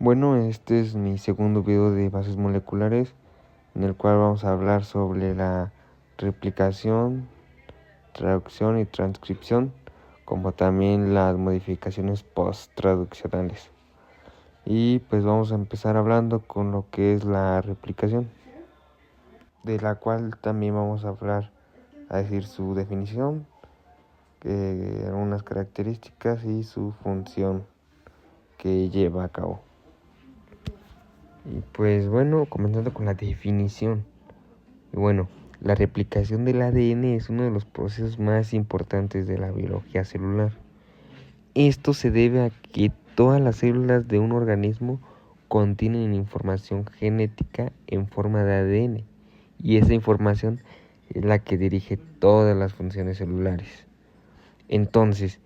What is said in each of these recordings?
Bueno, este es mi segundo video de bases moleculares, en el cual vamos a hablar sobre la replicación, traducción y transcripción, como también las modificaciones post-traduccionales. Y pues vamos a empezar hablando con lo que es la replicación, de la cual también vamos a hablar, a decir su definición, algunas características y su función que lleva a cabo. Y pues bueno, comenzando con la definición. Y bueno, la replicación del ADN es uno de los procesos más importantes de la biología celular. Esto se debe a que todas las células de un organismo contienen información genética en forma de ADN, y esa información es la que dirige todas las funciones celulares. Entonces,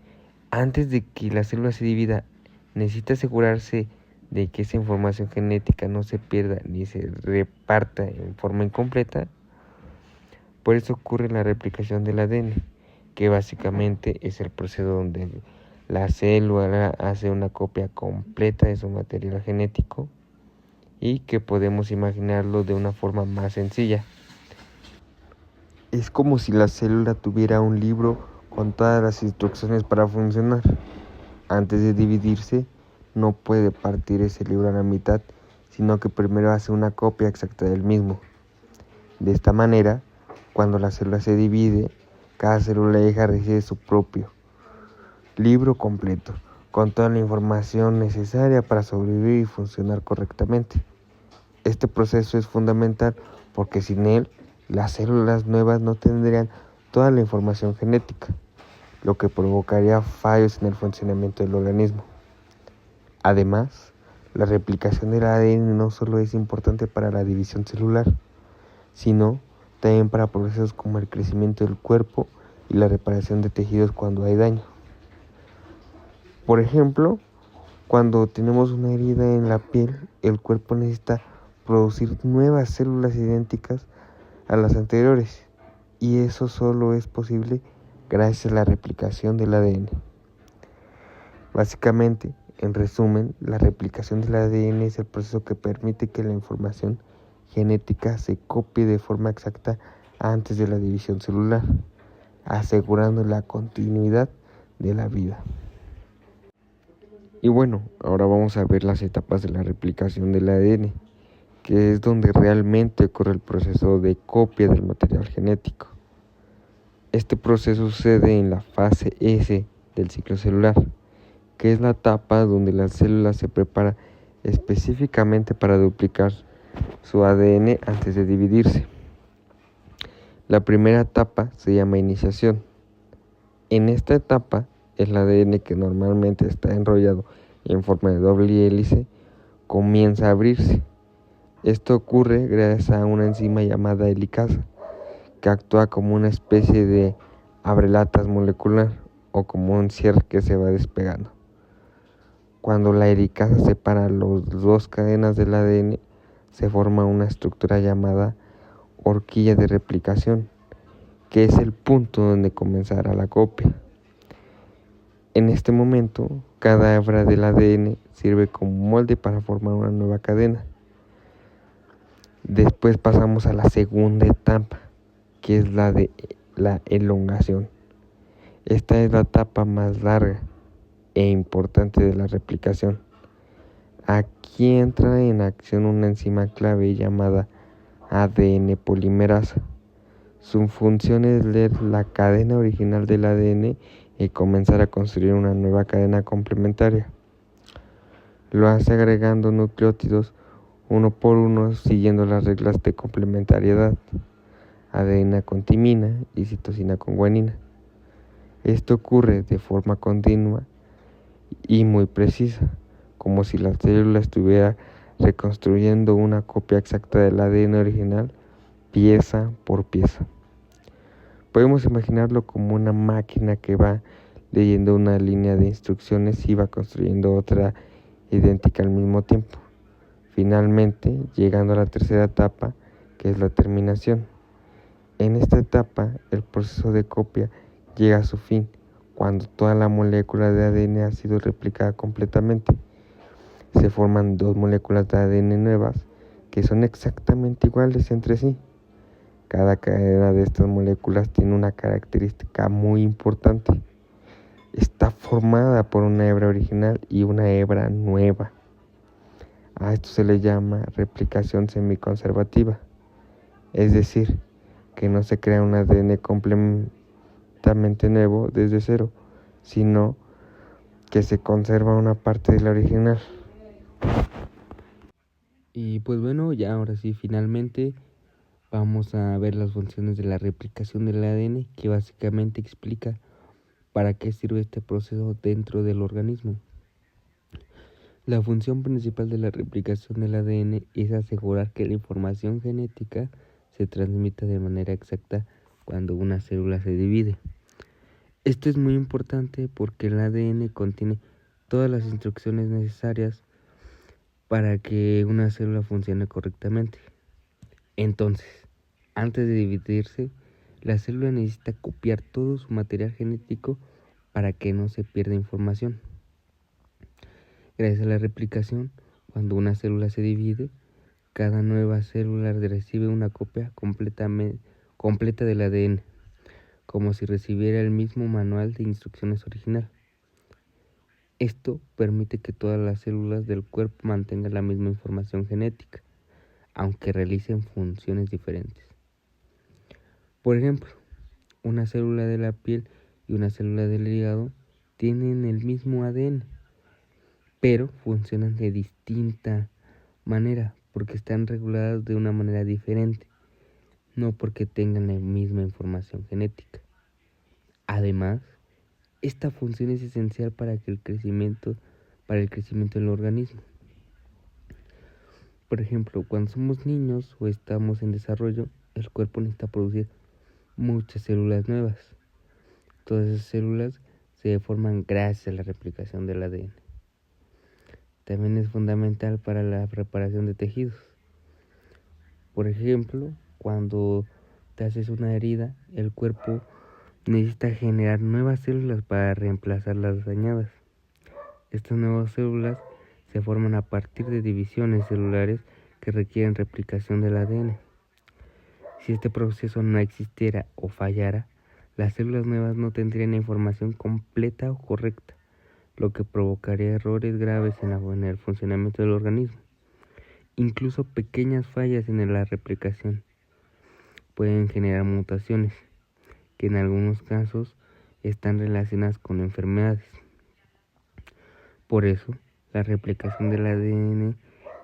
antes de que la célula se divida, necesita asegurarse de que esa información genética no se pierda ni se reparta en forma incompleta. Por eso ocurre la replicación del ADN, que básicamente es el proceso donde la célula hace una copia completa de su material genético, y que podemos imaginarlo de una forma más sencilla. Es como si la célula tuviera un libro con todas las instrucciones para funcionar. Antes de dividirse, no puede partir ese libro a la mitad, sino que primero hace una copia exacta del mismo. De esta manera, cuando la célula se divide, cada célula hija recibe su propio libro completo, con toda la información necesaria para sobrevivir y funcionar correctamente. Este proceso es fundamental porque sin él, las células nuevas no tendrían toda la información genética, lo que provocaría fallos en el funcionamiento del organismo. Además, la replicación del ADN no solo es importante para la división celular, sino también para procesos como el crecimiento del cuerpo y la reparación de tejidos cuando hay daño. Por ejemplo, cuando tenemos una herida en la piel, el cuerpo necesita producir nuevas células idénticas a las anteriores, y eso solo es posible gracias a la replicación del ADN. Básicamente, en resumen, la replicación del ADN es el proceso que permite que la información genética se copie de forma exacta antes de la división celular, asegurando la continuidad de la vida. Y bueno, ahora vamos a ver las etapas de la replicación del ADN, que es donde realmente ocurre el proceso de copia del material genético. Este proceso sucede en la fase S del ciclo celular, que es la etapa donde la célula se prepara específicamente para duplicar su ADN antes de dividirse. La primera etapa se llama iniciación. En esta etapa, el ADN, que normalmente está enrollado en forma de doble hélice, comienza a abrirse. Esto ocurre gracias a una enzima llamada helicasa, que actúa como una especie de abrelatas molecular, o como un cierre que se va despegando. Cuando la helicasa separa las dos cadenas del ADN, se forma una estructura llamada horquilla de replicación, que es el punto donde comenzará la copia. En este momento, cada hebra del ADN sirve como molde para formar una nueva cadena. Después pasamos a la segunda etapa, que es la de la elongación. Esta es la etapa más larga e importante de la replicación. Aquí entra en acción una enzima clave llamada ADN polimerasa. Su función es leer la cadena original del ADN y comenzar a construir una nueva cadena complementaria. Lo hace agregando nucleótidos uno por uno, siguiendo las reglas de complementariedad: adenina con timina y citosina con guanina. Esto ocurre de forma continua y muy precisa, como si la célula estuviera reconstruyendo una copia exacta del ADN original, pieza por pieza. Podemos imaginarlo como una máquina que va leyendo una línea de instrucciones y va construyendo otra idéntica al mismo tiempo, finalmente llegando a la tercera etapa, que es la terminación. En esta etapa, el proceso de copia llega a su fin cuando toda la molécula de ADN ha sido replicada completamente. se forman dos moléculas de ADN nuevas que son exactamente iguales entre sí. Cada cadena de estas moléculas tiene una característica muy importante. Está formada por una hebra original y una hebra nueva. A esto se le llama replicación semiconservativa, es decir, que no se crea un ADN completamente nuevo desde cero, sino que se conserva una parte del original. Y pues bueno, ya ahora sí, finalmente vamos a ver las funciones de la replicación del ADN, que básicamente explica para qué sirve este proceso dentro del organismo. La función principal de la replicación del ADN es asegurar que la información genética se transmita de manera exacta cuando una célula se divide. Esto es muy importante porque el ADN contiene todas las instrucciones necesarias para que una célula funcione correctamente. Entonces, antes de dividirse, la célula necesita copiar todo su material genético para que no se pierda información. Gracias a la replicación, cuando una célula se divide, cada nueva célula recibe una copia completa del ADN, como si recibiera el mismo manual de instrucciones original. Esto permite que todas las células del cuerpo mantengan la misma información genética, aunque realicen funciones diferentes. Por ejemplo, una célula de la piel y una célula del hígado tienen el mismo ADN, pero funcionan de distinta manera porque están reguladas de una manera diferente, no porque tengan la misma información genética. Además, esta función es esencial para el crecimiento del organismo. Por ejemplo, cuando somos niños o estamos en desarrollo, el cuerpo necesita producir muchas células nuevas. Todas esas células se forman gracias a la replicación del ADN. También es fundamental para la reparación de tejidos. Por ejemplo, cuando te haces una herida, el cuerpo necesita generar nuevas células para reemplazar las dañadas. Estas nuevas células se forman a partir de divisiones celulares que requieren replicación del ADN. Si este proceso no existiera o fallara, las células nuevas no tendrían información completa o correcta, lo que provocaría errores graves en el funcionamiento del organismo. Incluso pequeñas fallas en la replicación pueden generar mutaciones, que en algunos casos están relacionadas con enfermedades. Por eso, la replicación del ADN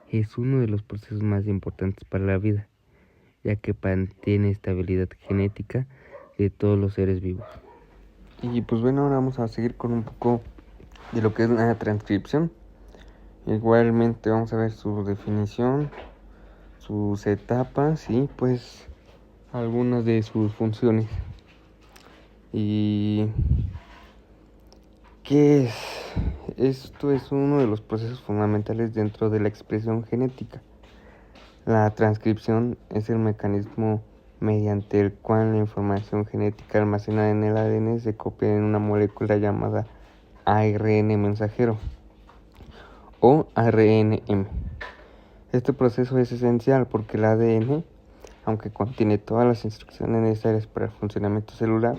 es uno de los procesos más importantes para la vida, ya que mantiene estabilidad genética de todos los seres vivos. Y pues bueno, ahora vamos a seguir con un poco de lo que es la transcripción. Igualmente vamos a ver su definición, sus etapas y pues algunas de sus funciones. ¿Y qué es? Esto es uno de los procesos fundamentales dentro de la expresión genética. La transcripción es el mecanismo mediante el cual la información genética almacenada en el ADN se copia en una molécula llamada ARN mensajero o ARNM. Este proceso es esencial porque el ADN, aunque contiene todas las instrucciones necesarias para el funcionamiento celular,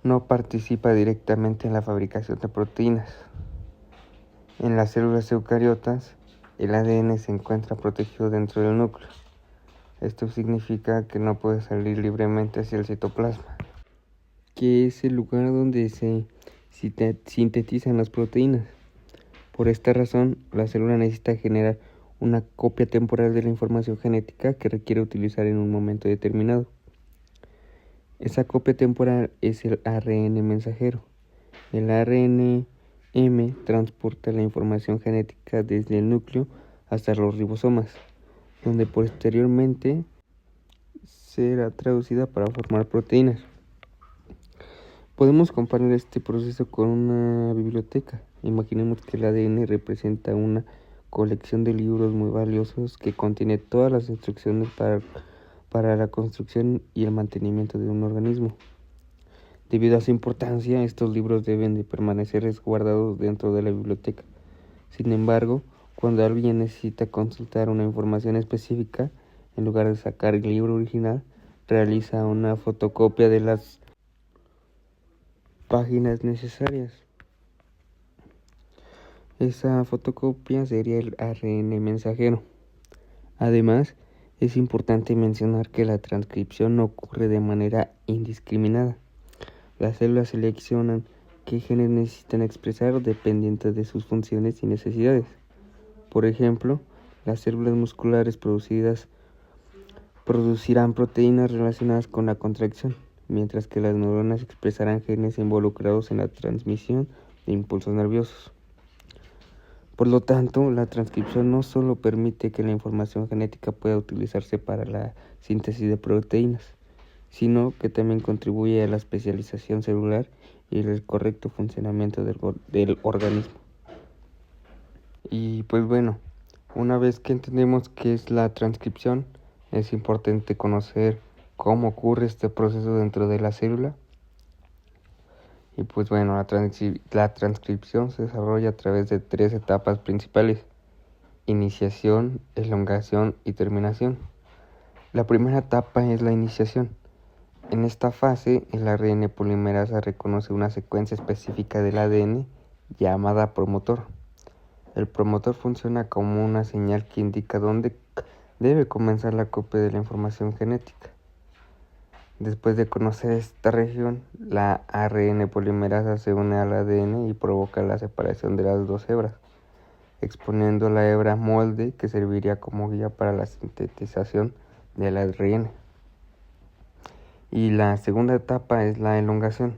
no participa directamente en la fabricación de proteínas. En las células eucariotas, el ADN se encuentra protegido dentro del núcleo. Esto significa que no puede salir libremente hacia el citoplasma, que es el lugar donde se sintetizan las proteínas. Por esta razón, la célula necesita generar una copia temporal de la información genética que requiere utilizar en un momento determinado. Esa copia temporal es el ARN mensajero. El ARNM transporta la información genética desde el núcleo hasta los ribosomas, donde posteriormente será traducida para formar proteínas. Podemos comparar este proceso con una biblioteca. Imaginemos que el ADN representa una colección de libros muy valiosos que contiene todas las instrucciones para la construcción y el mantenimiento de un organismo. Debido a su importancia, estos libros deben de permanecer resguardados dentro de la biblioteca. Sin embargo, Cuando alguien necesita consultar una información específica, en lugar de sacar el libro original, realiza una fotocopia de las páginas necesarias. Esa fotocopia sería el ARN mensajero. Además, es importante mencionar que la transcripción no ocurre de manera indiscriminada. Las células seleccionan qué genes necesitan expresar dependiendo de sus funciones y necesidades. Por ejemplo, las células musculares producirán proteínas relacionadas con la contracción, mientras que las neuronas expresarán genes involucrados en la transmisión de impulsos nerviosos. Por lo tanto, la transcripción no solo permite que la información genética pueda utilizarse para la síntesis de proteínas, sino que también contribuye a la especialización celular y el correcto funcionamiento del organismo. Y pues bueno, una vez que entendemos qué es la transcripción, es importante conocer cómo ocurre este proceso dentro de la célula. Y pues bueno, la transcripción se desarrolla a través de 3 etapas principales: iniciación, elongación y terminación. La primera etapa es la iniciación. En esta fase, el ARN polimerasa reconoce una secuencia específica del ADN llamada promotor. El promotor funciona como una señal que indica dónde debe comenzar la copia de la información genética. Después de conocer esta región, la ARN polimerasa se une al ADN y provoca la separación de las 2 hebras, exponiendo la hebra molde que serviría como guía para la sintetización del ARN. Y la segunda etapa es la elongación.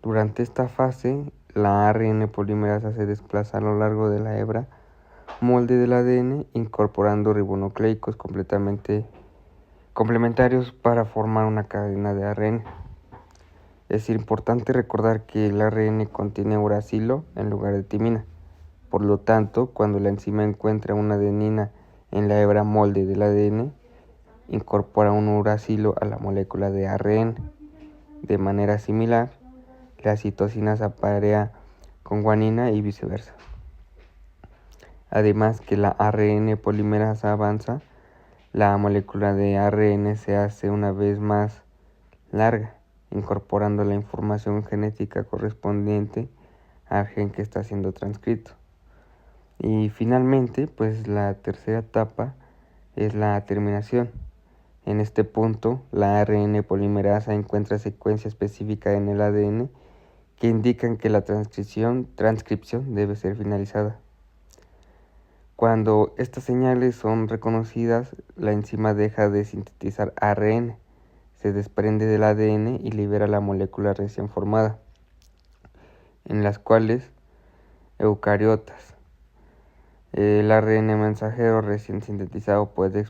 Durante esta fase, la ARN polimerasa se desplaza a lo largo de la hebra molde del ADN, incorporando ribonucleicos complementarios para formar una cadena de ARN. Es importante recordar que el ARN contiene uracilo en lugar de timina. Por lo tanto, cuando la enzima encuentra una adenina en la hebra molde del ADN, incorpora un uracilo a la molécula de ARN. De manera similar, la citosina se aparea con guanina y viceversa. Además que la ARN polimerasa avanza, la molécula de ARN se hace una vez más larga, incorporando la información genética correspondiente al gen que está siendo transcrito. Y finalmente, pues la tercera etapa es la terminación. En este punto, la ARN polimerasa encuentra secuencia específica en el ADN que indican que la transcripción debe ser finalizada. Cuando estas señales son reconocidas, la enzima deja de sintetizar ARN, se desprende del ADN y libera la molécula recién formada, en las cuales eucariotas. El ARN mensajero recién sintetizado puede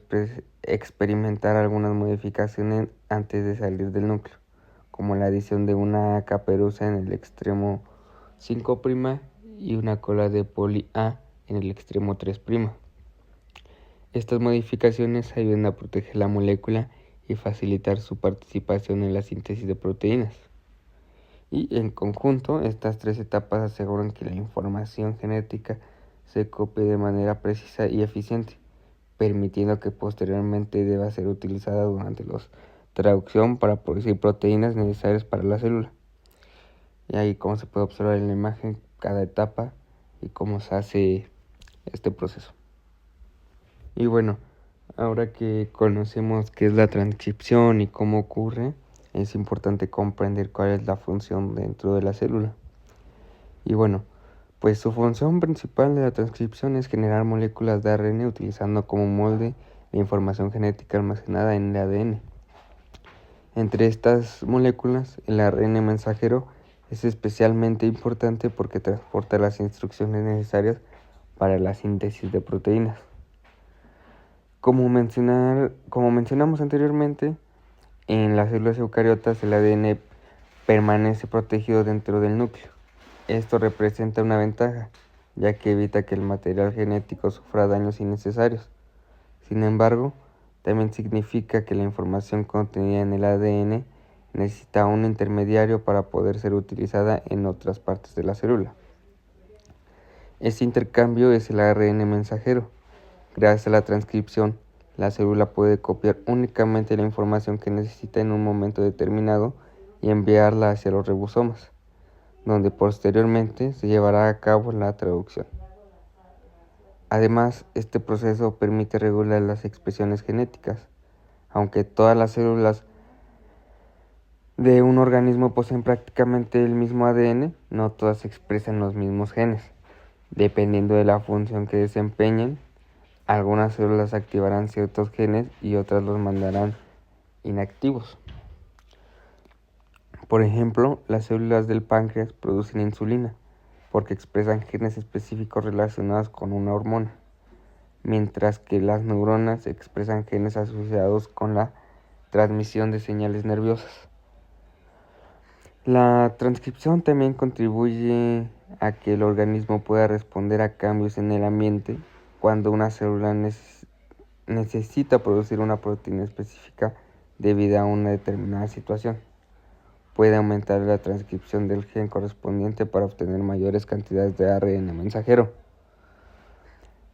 experimentar algunas modificaciones antes de salir del núcleo, como la adición de una caperuza en el extremo 5' y una cola de poli A en el extremo 3'. Estas modificaciones ayudan a proteger la molécula y facilitar su participación en la síntesis de proteínas. Y en conjunto, estas 3 etapas aseguran que la información genética se copie de manera precisa y eficiente, permitiendo que posteriormente deba ser utilizada durante la traducción para producir proteínas necesarias para la célula. Y ahí como se puede observar en la imagen cada etapa y cómo se hace este proceso. Y bueno, ahora que conocemos qué es la transcripción y cómo ocurre, es importante comprender cuál es la función dentro de la célula. Y bueno, pues su función principal de la transcripción es generar moléculas de ARN utilizando como molde la información genética almacenada en el ADN. Entre estas moléculas, el ARN mensajero es especialmente importante porque transporta las instrucciones necesarias para la síntesis de proteínas. Como mencionamos anteriormente, en las células eucariotas el ADN permanece protegido dentro del núcleo. Esto representa una ventaja, ya que evita que el material genético sufra daños innecesarios. Sin embargo, también significa que la información contenida en el ADN necesita un intermediario para poder ser utilizada en otras partes de la célula. Este intercambio es el ARN mensajero. Gracias a la transcripción, la célula puede copiar únicamente la información que necesita en un momento determinado y enviarla hacia los ribosomas, donde posteriormente se llevará a cabo la traducción. Además, este proceso permite regular las expresiones genéticas. Aunque todas las células de un organismo poseen prácticamente el mismo ADN, no todas expresan los mismos genes. Dependiendo de la función que desempeñen, algunas células activarán ciertos genes y otras los mandarán inactivos. Por ejemplo, las células del páncreas producen insulina porque expresan genes específicos relacionados con una hormona, mientras que las neuronas expresan genes asociados con la transmisión de señales nerviosas. La transcripción también contribuye a que el organismo pueda responder a cambios en el ambiente cuando una célula necesita producir una proteína específica debido a una determinada situación. Puede aumentar la transcripción del gen correspondiente para obtener mayores cantidades de ARN mensajero.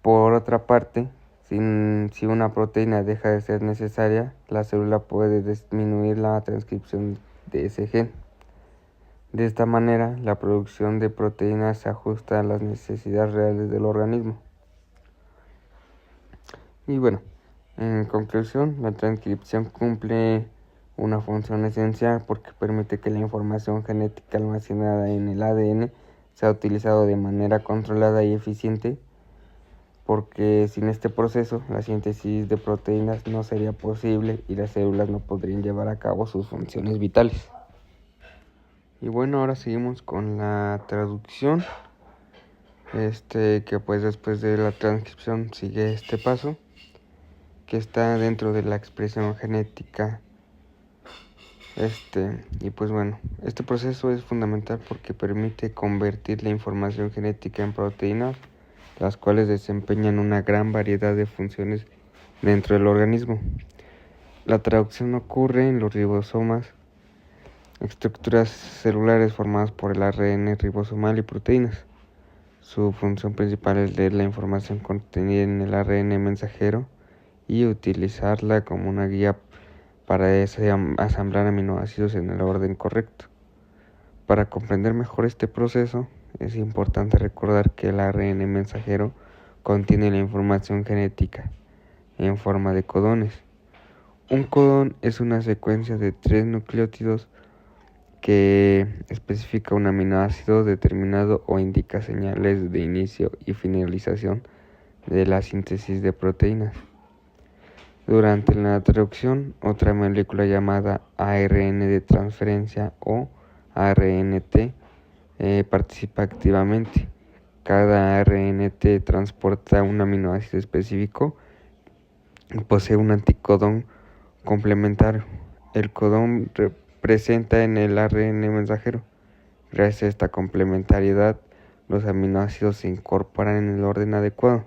Por otra parte, si una proteína deja de ser necesaria, la célula puede disminuir la transcripción de ese gen. De esta manera, la producción de proteínas se ajusta a las necesidades reales del organismo. Y bueno, en conclusión, la transcripción cumple una función esencial porque permite que la información genética almacenada en el ADN sea utilizada de manera controlada y eficiente, porque sin este proceso la síntesis de proteínas no sería posible y las células no podrían llevar a cabo sus funciones vitales. Y bueno, ahora seguimos con la traducción, que pues después de la transcripción sigue este paso, que está dentro de la expresión genética. Y pues bueno, este proceso es fundamental porque permite convertir la información genética en proteínas, las cuales desempeñan una gran variedad de funciones dentro del organismo. La traducción ocurre en los ribosomas, estructuras celulares formadas por el ARN ribosomal y proteínas. Su función principal es leer la información contenida en el ARN mensajero y utilizarla como una guía para asamblar aminoácidos en el orden correcto. Para comprender mejor este proceso, es importante recordar que el ARN mensajero contiene la información genética en forma de codones. Un codón es una secuencia de 3 nucleótidos que especifica un aminoácido determinado o indica señales de inicio y finalización de la síntesis de proteínas. Durante la traducción, otra molécula llamada ARN de transferencia o ARNT participa activamente. Cada ARNT transporta un aminoácido específico y posee un anticodón complementario. El codón presenta en el ARN mensajero. Gracias a esta complementariedad, los aminoácidos se incorporan en el orden adecuado.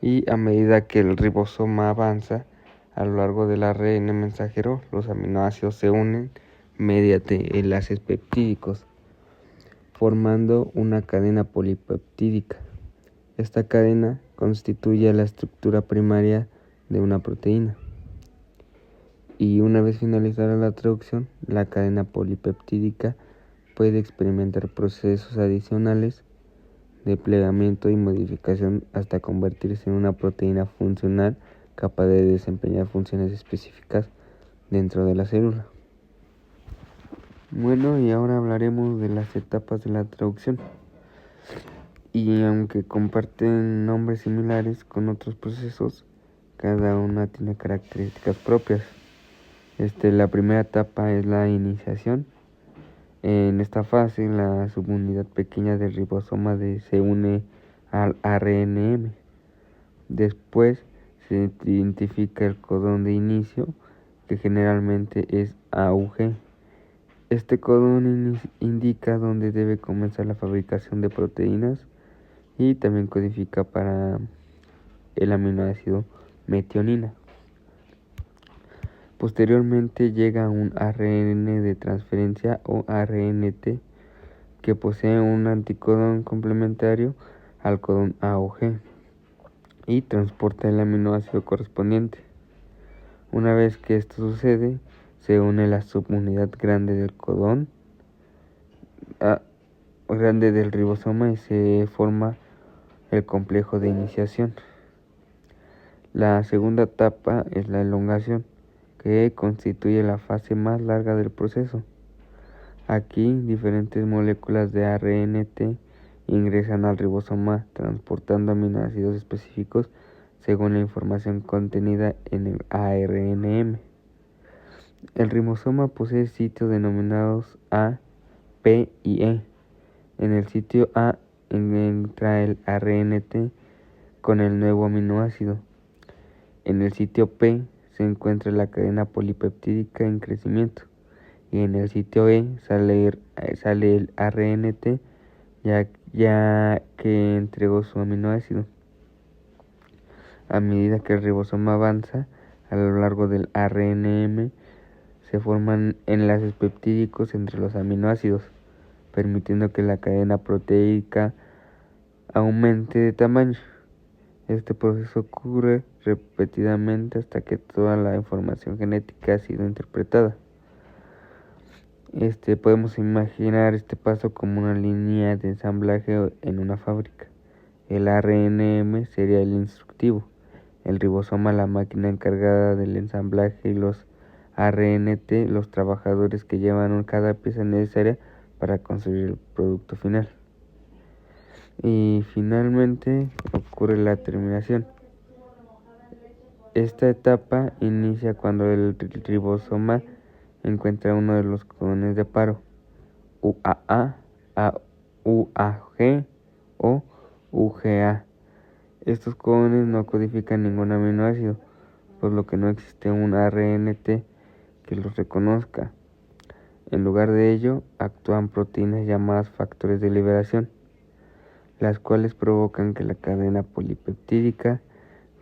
Y a medida que el ribosoma avanza a lo largo del ARN mensajero, los aminoácidos se unen mediante enlaces peptídicos, formando una cadena polipeptídica. Esta cadena constituye la estructura primaria de una proteína. Y una vez finalizada la traducción, la cadena polipeptídica puede experimentar procesos adicionales de plegamiento y modificación hasta convertirse en una proteína funcional capaz de desempeñar funciones específicas dentro de la célula. Bueno, y ahora hablaremos de las etapas de la traducción. Y aunque comparten nombres similares con otros procesos, cada una tiene características propias. La primera etapa es la iniciación. En esta fase, la subunidad pequeña del ribosoma se une al ARNM. Después se identifica el codón de inicio, que generalmente es AUG. Este codón indica dónde debe comenzar la fabricación de proteínas y también codifica para el aminoácido metionina. Posteriormente llega un ARN de transferencia o ARNT que posee un anticodón complementario al codón A o G y transporta el aminoácido correspondiente. Una vez que esto sucede, se une la subunidad grande del codón grande del ribosoma y se forma el complejo de iniciación. La segunda etapa es la elongación, que constituye la fase más larga del proceso. Aquí, diferentes moléculas de ARNT ingresan al ribosoma transportando aminoácidos específicos según la información contenida en el ARNM. El ribosoma posee sitios denominados A, P y E. En el sitio A entra el ARNT con el nuevo aminoácido. En el sitio P se encuentra la cadena polipeptídica en crecimiento y en el sitio E sale el ARNT ya que entregó su aminoácido. A medida que el ribosoma avanza a lo largo del ARNM, se forman enlaces peptídicos entre los aminoácidos, permitiendo que la cadena proteica aumente de tamaño. Este proceso ocurre repetidamente hasta que toda la información genética ha sido interpretada. Podemos imaginar este paso como una línea de ensamblaje en una fábrica. El ARNM sería el instructivo, el ribosoma la máquina encargada del ensamblaje y los ARNT los trabajadores que llevan cada pieza necesaria para construir el producto final. Y finalmente ocurre la terminación. Esta etapa inicia cuando el ribosoma encuentra uno de los codones de paro, UAA, UAG o UGA. Estos codones no codifican ningún aminoácido, por lo que no existe un ARNT que los reconozca. En lugar de ello, actúan proteínas llamadas factores de liberación, las cuales provocan que la cadena polipeptídica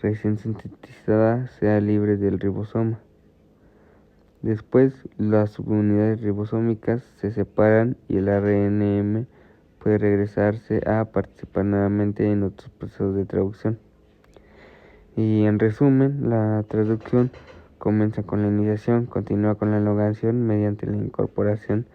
recién sintetizada sea libre del ribosoma. Después, las subunidades ribosómicas se separan y el ARNM puede regresarse a participar nuevamente en otros procesos de traducción. Y en resumen, la traducción comienza con la iniciación, continúa con la elongación mediante la incorporación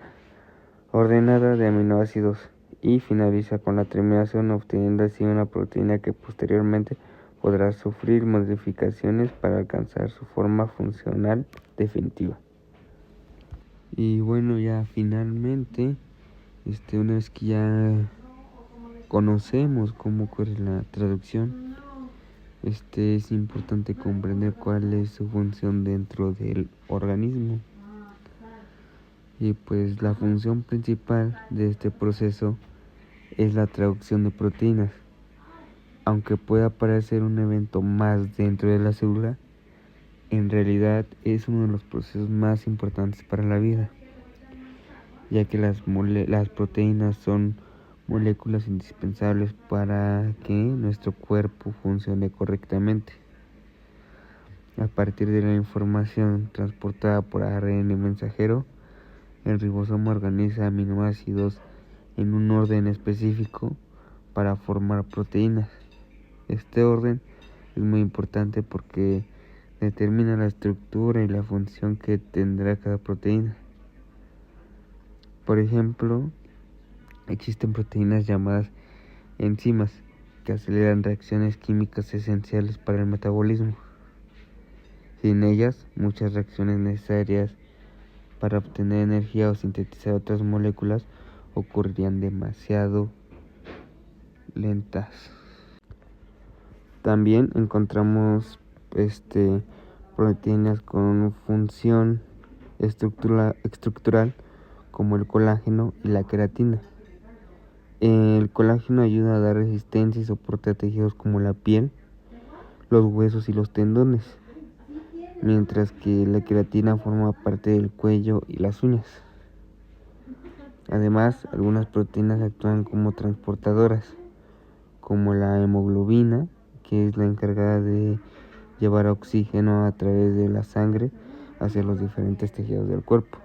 ordenada de aminoácidos y finaliza con la terminación, obteniendo así una proteína que posteriormente podrá sufrir modificaciones para alcanzar su forma funcional definitiva. Y bueno, ya finalmente, una vez que ya conocemos cómo ocurre la traducción, es importante comprender cuál es su función dentro del organismo. Y pues la función principal de este proceso es la traducción de proteínas. Aunque pueda parecer un evento más dentro de la célula, en realidad es uno de los procesos más importantes para la vida, ya que las proteínas son moléculas indispensables para que nuestro cuerpo funcione correctamente. A partir de la información transportada por ARN mensajero, el ribosoma organiza aminoácidos en un orden específico para formar proteínas. Este orden es muy importante porque determina la estructura y la función que tendrá cada proteína. Por ejemplo, existen proteínas llamadas enzimas que aceleran reacciones químicas esenciales para el metabolismo. Sin ellas, muchas reacciones necesarias para obtener energía o sintetizar otras moléculas ocurrirían demasiado lentas. También encontramos proteínas con función estructural como el colágeno y la queratina. El colágeno ayuda a dar resistencia y soporte a tejidos como la piel, los huesos y los tendones, mientras que la queratina forma parte del cuello y las uñas. Además, algunas proteínas actúan como transportadoras, como la hemoglobina, que es la encargada de llevar oxígeno a través de la sangre hacia los diferentes tejidos del cuerpo.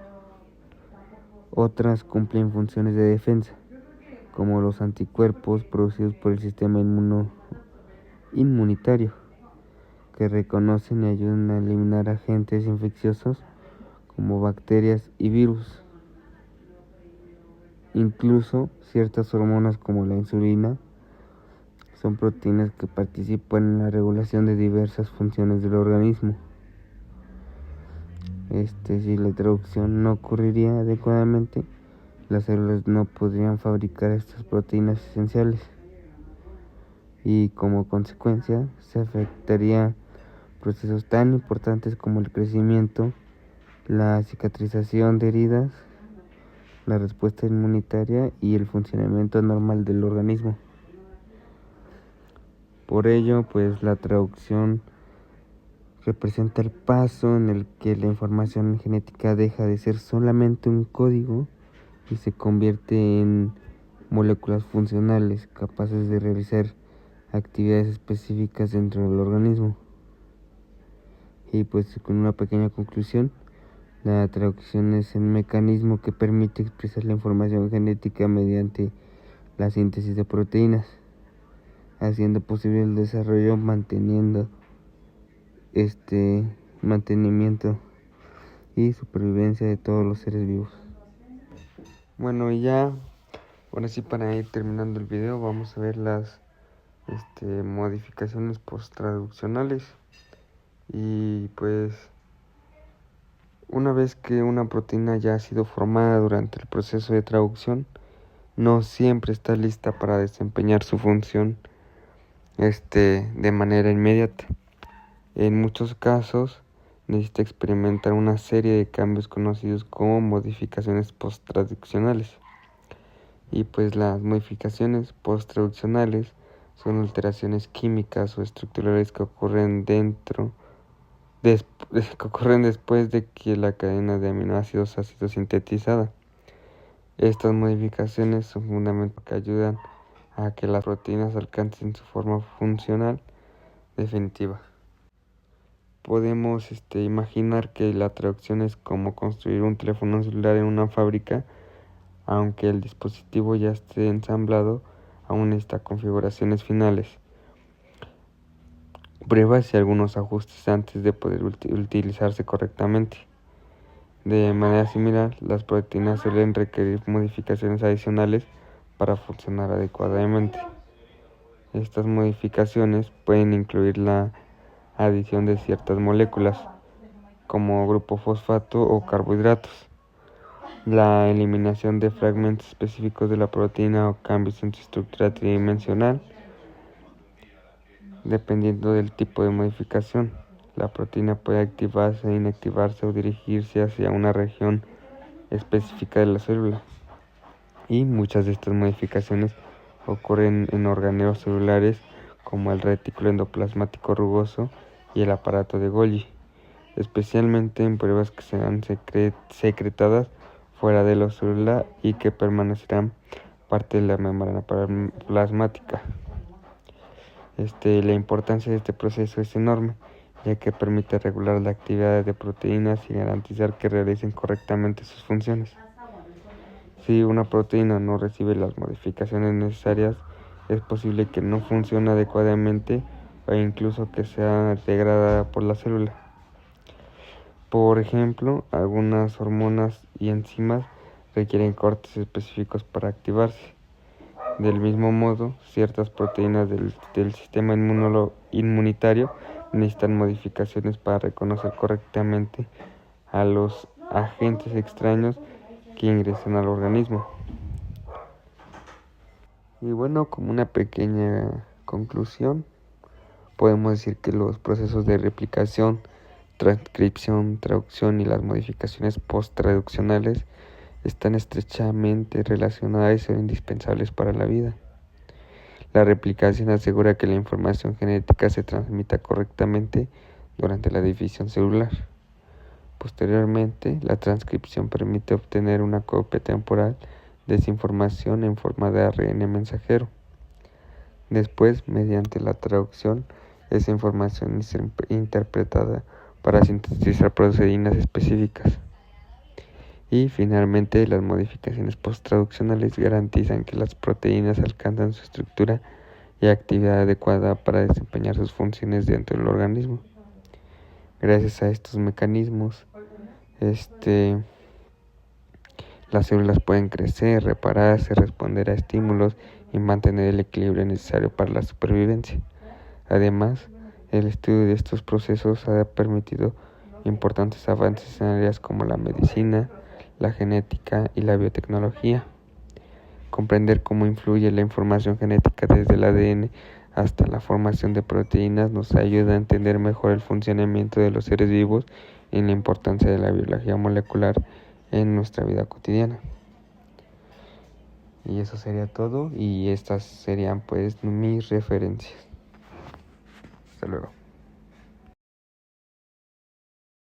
Otras cumplen funciones de defensa, como los anticuerpos producidos por el sistema inmunitario, que reconocen y ayudan a eliminar agentes infecciosos como bacterias y virus. Incluso ciertas hormonas como la insulina son proteínas que participan en la regulación de diversas funciones del organismo. Si la traducción no ocurriría adecuadamente, las células no podrían fabricar estas proteínas esenciales y como consecuencia se afectaría procesos tan importantes como el crecimiento, la cicatrización de heridas, la respuesta inmunitaria y el funcionamiento normal del organismo. Por ello, pues la traducción representa el paso en el que la información genética deja de ser solamente un código y se convierte en moléculas funcionales capaces de realizar actividades específicas dentro del organismo. Y pues con una pequeña conclusión, la traducción es el mecanismo que permite expresar la información genética mediante la síntesis de proteínas, haciendo posible el desarrollo, mantenimiento y supervivencia de todos los seres vivos. Bueno, y ya, ahora sí, para ir terminando el video, vamos a ver las modificaciones posttraduccionales. Y pues una vez que una proteína ya ha sido formada durante el proceso de traducción, no siempre está lista para desempeñar su función de manera inmediata. En muchos casos necesita experimentar una serie de cambios conocidos como modificaciones posttraduccionales. Y pues las modificaciones posttraduccionales son alteraciones químicas o estructurales que ocurren después de que la cadena de aminoácidos ha sido sintetizada. Estas modificaciones son fundamentales que ayudan a que las proteínas alcancen su forma funcional definitiva. Podemos imaginar que la traducción es como construir un teléfono celular en una fábrica, aunque el dispositivo ya esté ensamblado, aún necesita configuraciones finales, pruebas y algunos ajustes antes de poder utilizarse correctamente. De manera similar, las proteínas suelen requerir modificaciones adicionales para funcionar adecuadamente. Estas modificaciones pueden incluir la adición de ciertas moléculas, como grupo fosfato o carbohidratos, la eliminación de fragmentos específicos de la proteína o cambios en su estructura tridimensional. Dependiendo del tipo de modificación, la proteína puede activarse, inactivarse o dirigirse hacia una región específica de la célula. Y muchas de estas modificaciones ocurren en organelos celulares como el retículo endoplasmático rugoso y el aparato de Golgi, especialmente en pruebas que serán secretadas fuera de la célula y que permanecerán parte de la membrana plasmática. La importancia de este proceso es enorme, ya que permite regular la actividad de proteínas y garantizar que realicen correctamente sus funciones. Si una proteína no recibe las modificaciones necesarias, es posible que no funcione adecuadamente o incluso que sea degradada por la célula. Por ejemplo, algunas hormonas y enzimas requieren cortes específicos para activarse. Del mismo modo, ciertas proteínas del sistema inmunitario necesitan modificaciones para reconocer correctamente a los agentes extraños que ingresan al organismo. Y bueno, como una pequeña conclusión, podemos decir que los procesos de replicación, transcripción, traducción y las modificaciones posttraduccionales están estrechamente relacionadas y son indispensables para la vida. La replicación asegura que la información genética se transmita correctamente durante la división celular. Posteriormente, la transcripción permite obtener una copia temporal de esa información en forma de ARN mensajero. Después, mediante la traducción, esa información es interpretada para sintetizar proteínas específicas. Y finalmente, las modificaciones posttraduccionales garantizan que las proteínas alcanzan su estructura y actividad adecuada para desempeñar sus funciones dentro del organismo. Gracias a estos mecanismos, las células pueden crecer, repararse, responder a estímulos y mantener el equilibrio necesario para la supervivencia. Además, el estudio de estos procesos ha permitido importantes avances en áreas como la medicina, la genética y la biotecnología. Comprender cómo influye la información genética desde el ADN hasta la formación de proteínas nos ayuda a entender mejor el funcionamiento de los seres vivos y la importancia de la biología molecular en nuestra vida cotidiana. Y eso sería todo, y estas serían pues mis referencias. Hasta luego.